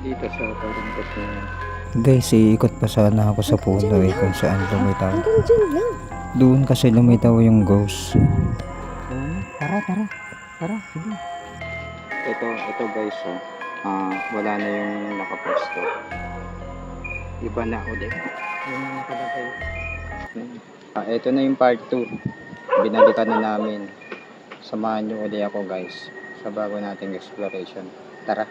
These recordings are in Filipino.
dito sa barangay na Guys, iikot pa sana ako sa puno kung saan lumitaw. Hanggang dyan lang. Doon kasi lumitaw yung ghost. tara, sige. Ito guys, wala na yung nakaposto. Iba na ulit. Yung nakalagay. Ito na yung part 2. Binalikan na namin. Samahan nyo ulit ako guys sa bago nating exploration. Tara.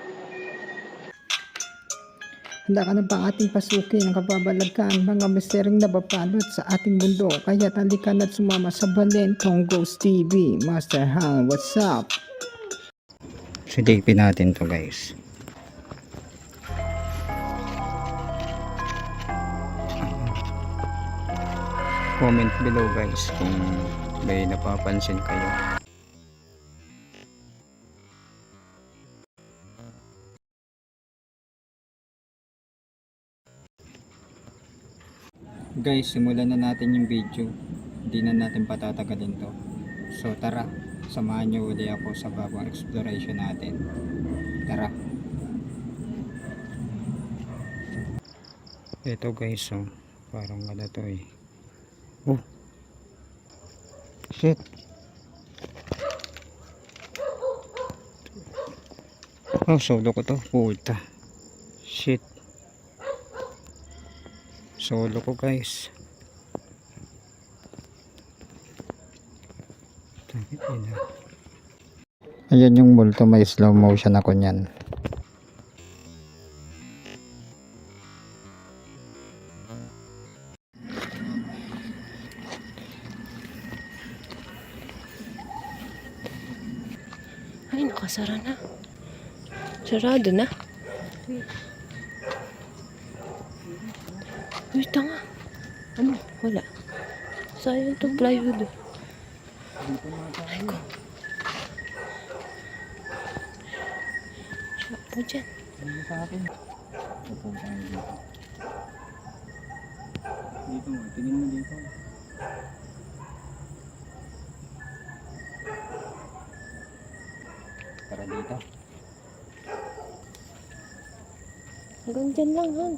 Handa ka na ba ating pasukin ang kababalaghan mga misteryong nababalot sa ating mundo? Kaya halika na't sumama sa Balentong Ghost TV. Master Hang, what's up? Silipin natin to guys. Comment below guys kung may napapansin kayo. Guys, simulan na natin yung video. Hindi na natin patatagalin to. So tara, samahan nyo ulit ako sa bagong exploration natin. Tara. Ito guys, parang ano to eh. Oh. Shit. Oh, solo ko to. Puta. Shit. Solo ko guys. Ayan yung multo, may slow motion ako nyan. Ay, nakasara na. Sarado na. Uy, tanga. Ano? Wala. Sayang to plywood. Ay ko. Siya po dyan. Dito mo, tingin mo dito. Tara dito. Hanggang dyan lang, Han.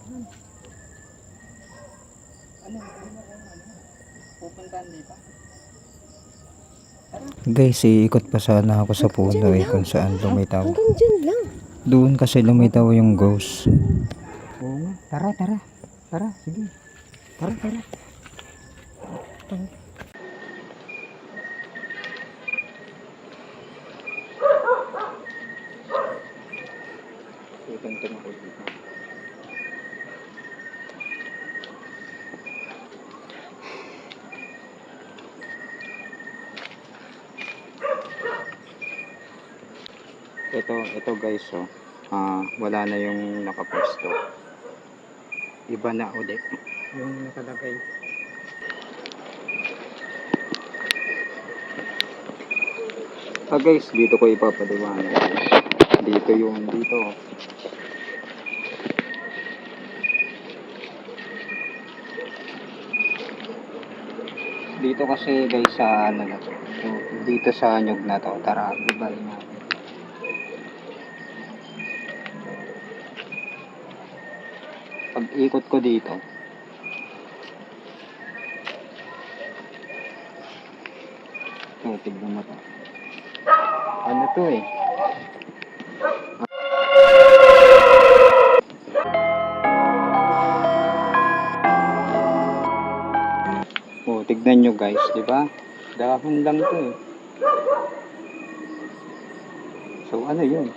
Pupuntahan dito. Guys, iikot pa sana ako sa puno kung saan lumitaw. Hanggang dyan lang. Doon kasi lumitaw yung ghost. Oo nga. Tara. Tara, sige. Tara. Tutungtong ako dito. Ito guys, wala na yung nakaposto. Iba na ulit yung nakalagay. Guys, dito ko ipapaliwanag. Dito. Dito kasi guys sa ano na to. Dito sa nyug na to. Tara, ibalik natin. Pag ikot ko dito, tignan mo to. Ano to eh? Tignan nyo guys, di ba? Dahon lang to eh. So ano yun?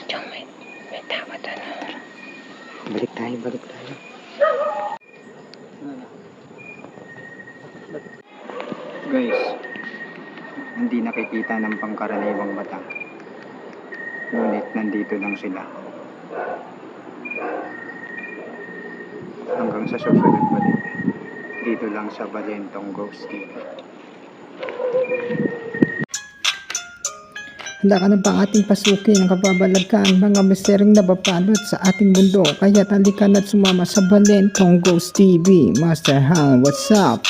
Diyan, may tawad na. Balik tayo. Guys, hindi nakikita ng pangkaraniwang mata. Ngunit nandito lang sila. Hanggang sa susunod balik. Dito lang sa Balentong Ghost TV. Handa ka na ba ating pasukin ang kababalaghan mga misteryong nababalot sa ating mundo? Kaya halika na't sumama sa Balentong Ghost TV. Master Hang, what's up?